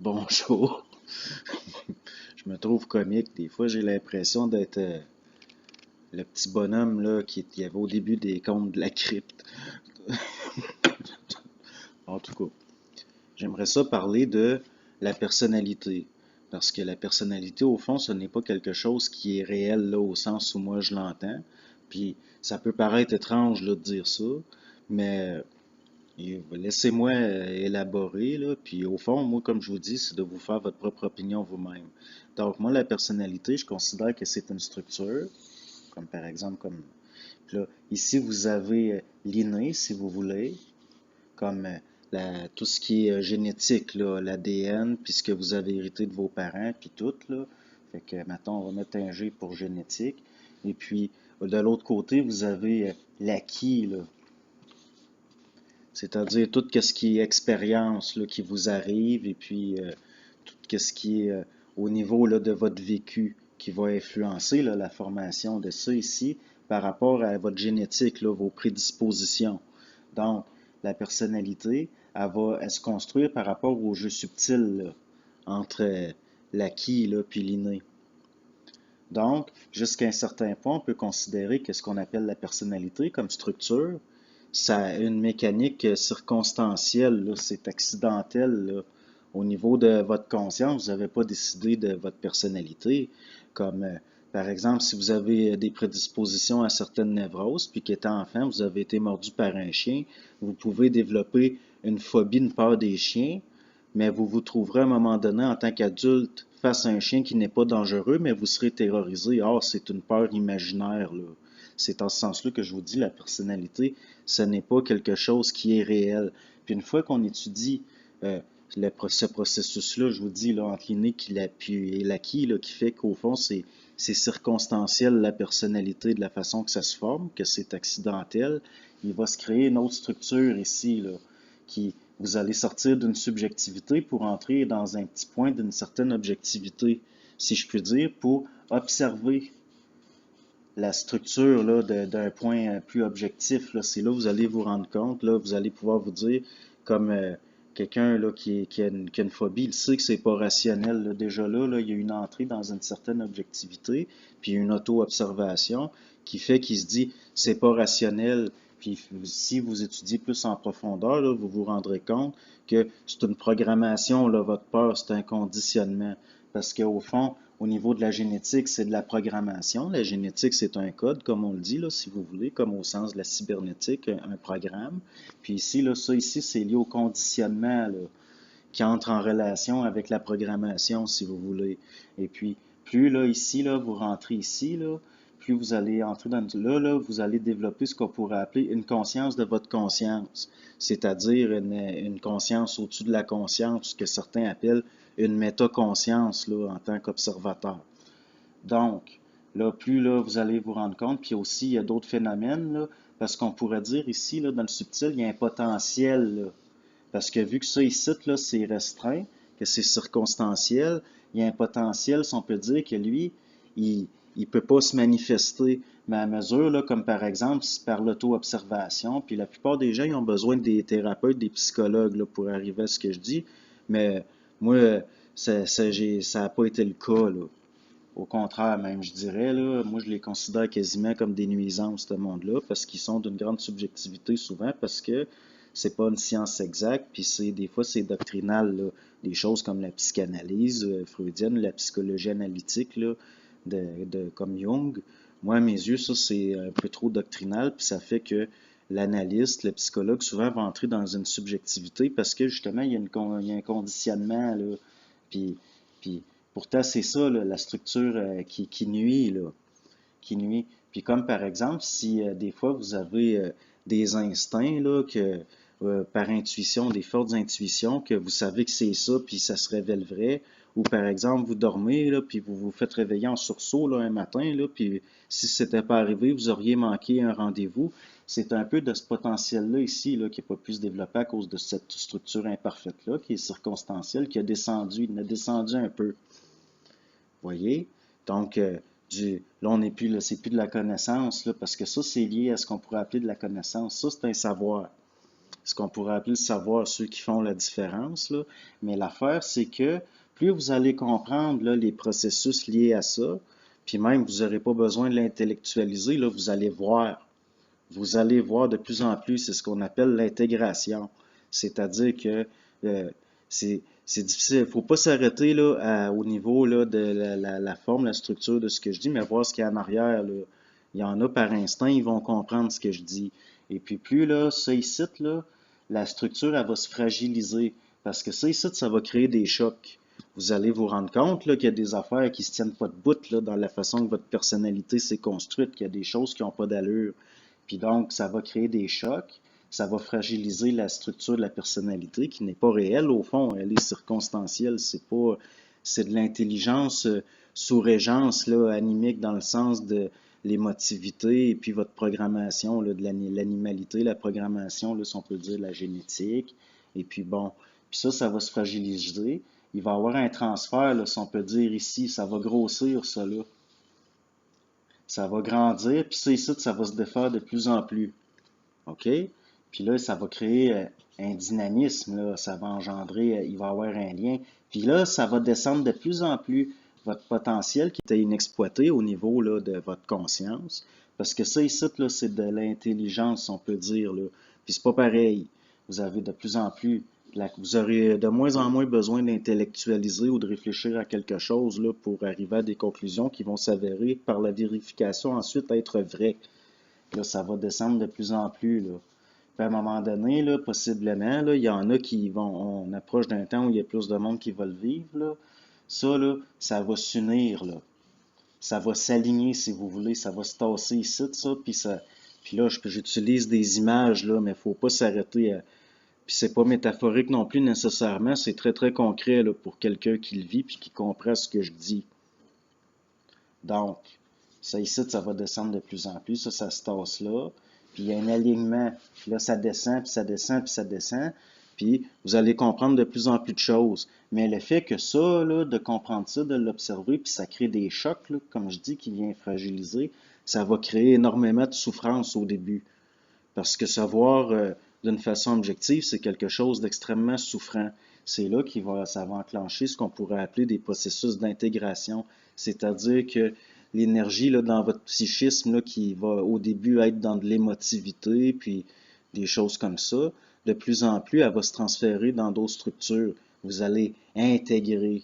Bonjour. Je me trouve comique. Des fois, j'ai l'impression d'être le petit bonhomme là, qui y avait au début des contes de la crypte. En tout cas, j'aimerais ça parler de la personnalité. Parce que la personnalité, au fond, ce n'est pas quelque chose qui est réel là, au sens où moi je l'entends. Puis ça peut paraître étrange là, de dire ça, mais laissez-moi élaborer, là, puis au fond, moi, comme je vous dis, c'est de vous faire votre propre opinion vous-même. Donc, moi, la personnalité, je considère que c'est une structure, comme par exemple, comme puis là, ici, vous avez l'inné, si vous voulez, comme tout ce qui est génétique, là, l'ADN, puis ce que vous avez hérité de vos parents, puis tout, là. Fait que maintenant, on va mettre un G pour génétique. Et puis, de l'autre côté, vous avez l'acquis, là, c'est-à-dire tout ce qui est expérience là, qui vous arrive et puis tout ce qui est au niveau là, de votre vécu qui va influencer là, la formation de ça ici par rapport à votre génétique, là, vos prédispositions. Donc, la personnalité, elle se construire par rapport au jeu subtil là, entre l'acquis là, puis l'inné. Donc, jusqu'à un certain point, on peut considérer que ce qu'on appelle la personnalité comme structure, ça a une mécanique circonstancielle, là, c'est accidentel, là. Au niveau de votre conscience, vous n'avez pas décidé de votre personnalité. Comme, par exemple, si vous avez des prédispositions à certaines névroses, puis qu'étant enfant, vous avez été mordu par un chien, vous pouvez développer une phobie, une peur des chiens, mais vous vous trouverez à un moment donné en tant qu'adulte face à un chien qui n'est pas dangereux, mais vous serez terrorisé. Ah, c'est une peur imaginaire, là. C'est en ce sens-là que je vous dis, la personnalité, ce n'est pas quelque chose qui est réel. Puis une fois qu'on étudie euh, ce processus-là, je vous dis, là, entre l'inné et l'acquis, là, qui fait qu'au fond, c'est circonstanciel la personnalité de la façon que ça se forme, que c'est accidentel. Il va se créer une autre structure ici, là, qui, vous allez sortir d'une subjectivité pour entrer dans un petit point d'une certaine objectivité, si je puis dire, pour observer la structure là, d'un point plus objectif. Là, c'est là que vous allez vous rendre compte, là, vous allez pouvoir vous dire, comme quelqu'un là, qui a une phobie, il sait que c'est pas rationnel. Là. Déjà là, il y a une entrée dans une certaine objectivité, puis une auto-observation qui fait qu'il se dit c'est pas rationnel. Puis si vous étudiez plus en profondeur, là, vous vous rendrez compte que c'est une programmation, là, votre peur, c'est un conditionnement. Parce qu'au fond, au niveau de la génétique, c'est de la programmation. La génétique, c'est un code, comme on le dit, là, si vous voulez, comme au sens de la cybernétique, un programme. Puis ici, là, ça ici, c'est lié au conditionnement là, qui entre en relation avec la programmation, si vous voulez. Et puis, plus là, ici, là, vous rentrez ici, là, plus vous allez entrer dans là, vous allez développer ce qu'on pourrait appeler une conscience de votre conscience, c'est-à-dire une conscience au-dessus de la conscience, ce que certains appellent une métaconscience là, en tant qu'observateur. Donc, là, plus là, vous allez vous rendre compte, puis aussi, il y a d'autres phénomènes, là, parce qu'on pourrait dire ici, là, dans le subtil, il y a un potentiel, là, parce que vu que ça ici, là, c'est restreint, que c'est circonstanciel, il y a un potentiel, si on peut dire, que lui, il ne peut pas se manifester. Mais à mesure, là, comme par exemple, par l'auto-observation, puis la plupart des gens, ils ont besoin des thérapeutes, des psychologues, là, pour arriver à ce que je dis. Mais moi, ça n'a pas été le cas, là. Au contraire, même, je dirais, là, moi, je les considère quasiment comme des nuisances, ce monde-là, parce qu'ils sont d'une grande subjectivité souvent, parce que c'est pas une science exacte, puis des fois, c'est doctrinal, là. Des choses comme la psychanalyse freudienne, la psychologie analytique, là, comme Jung. Moi, à mes yeux, ça, c'est un peu trop doctrinal, puis ça fait que l'analyste, le psychologue, souvent va entrer dans une subjectivité parce que, justement, il y a un conditionnement, là, puis, puis pourtant, c'est ça, là, la structure qui nuit, là, qui nuit. Puis comme par exemple, si des fois vous avez des instincts, là, que par intuition, des fortes intuitions, que vous savez que c'est ça, puis ça se révèle vrai, ou par exemple, vous dormez, là, puis vous vous faites réveiller en sursaut, là, un matin, là, puis si ce n'était pas arrivé, vous auriez manqué un rendez-vous. C'est un peu de ce potentiel-là ici, là, qui n'est pas pu se développer à cause de cette structure imparfaite-là, qui est circonstancielle, qui a descendu, il a descendu un peu. Voyez? Donc, là, on n'est plus, là, c'est plus de la connaissance, là, parce que ça, c'est lié à ce qu'on pourrait appeler de la connaissance. Ça, c'est un savoir. ce qu'on pourrait appeler le savoir, ceux qui font la différence, là. Mais l'affaire, c'est que plus vous allez comprendre là, les processus liés à ça, puis même vous n'aurez pas besoin de l'intellectualiser, là, vous allez voir. Vous allez voir de plus en plus, c'est ce qu'on appelle l'intégration. C'est-à-dire que euh, c'est difficile. Il ne faut pas s'arrêter là, au niveau là, de la forme, la structure de ce que je dis, mais voir ce qu'il y a en arrière, là. Il y en a par instinct, ils vont comprendre ce que je dis. Et puis plus là, ça ici, là, la structure, elle va se fragiliser. Parce que ça ici, ça va créer des chocs. Vous allez vous rendre compte là, qu'il y a des affaires qui ne se tiennent pas de bout là, dans la façon que votre personnalité s'est construite, qu'il y a des choses qui n'ont pas d'allure. Puis donc, ça va créer des chocs, ça va fragiliser la structure de la personnalité qui n'est pas réelle au fond, elle est circonstancielle, c'est pas, c'est de l'intelligence sous régence là, animique dans le sens de l'émotivité et puis votre programmation là, de l'animalité, la programmation, là, si on peut dire la génétique. Et puis bon, puis ça va se fragiliser. Il va y avoir un transfert, là, si on peut dire ici, ça va grossir ça là. Ça va grandir, puis ça ici, ça va se défaire de plus en plus. OK? Puis là, ça va créer un dynamisme, là, ça va engendrer, il va y avoir un lien. Puis là, ça va descendre de plus en plus votre potentiel qui était inexploité au niveau là, de votre conscience. Parce que ça ici, là, c'est de l'intelligence, on peut dire. Là. Puis c'est pas pareil. Vous avez de plus en plus, vous aurez de moins en moins besoin d'intellectualiser ou de réfléchir à quelque chose là, pour arriver à des conclusions qui vont s'avérer par la vérification ensuite être vraies. Là, ça va descendre de plus en plus, là. Puis à un moment donné, là, possiblement, là, il y en a qui vont, on approche d'un temps où il y a plus de monde qui va le vivre, là. Ça, là, ça va s'unir, là. Ça va s'aligner, si vous voulez. Ça va se tasser ici, ça, puis là, j'utilise des images, là, mais il ne faut pas s'arrêter à... Puis c'est pas métaphorique non plus nécessairement, c'est très, très concret, là, pour quelqu'un qui le vit puis qui comprend ce que je dis. Donc, ça ici, ça va descendre de plus en plus. Ça se tasse là. Puis il y a un alignement. Puis là, ça descend, puis ça descend, puis ça descend. Puis vous allez comprendre de plus en plus de choses. Mais le fait que ça, là, de comprendre ça, de l'observer, puis ça crée des chocs, là, comme je dis, qui vient fragiliser, ça va créer énormément de souffrance au début. Parce que savoir d'une façon objective, c'est quelque chose d'extrêmement souffrant. C'est là ça va enclencher ce qu'on pourrait appeler des processus d'intégration. C'est-à-dire que l'énergie là, dans votre psychisme là, qui va au début être dans de l'émotivité, puis des choses comme ça, de plus en plus, elle va se transférer dans d'autres structures. Vous allez intégrer.